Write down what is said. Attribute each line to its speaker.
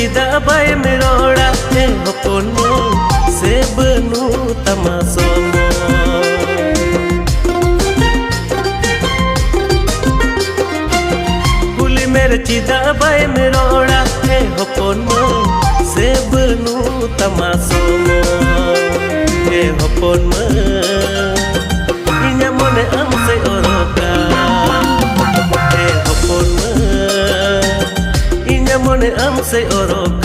Speaker 1: चिदा bye मेरोड़ा हे हपन से बनु तमासोम कुली मेरे चिदा bye मेरोड़ा हे हपन से बनु तमासोम हे हपन इन्या मने आम से ओरोका हे हपन मने आम से ओरोका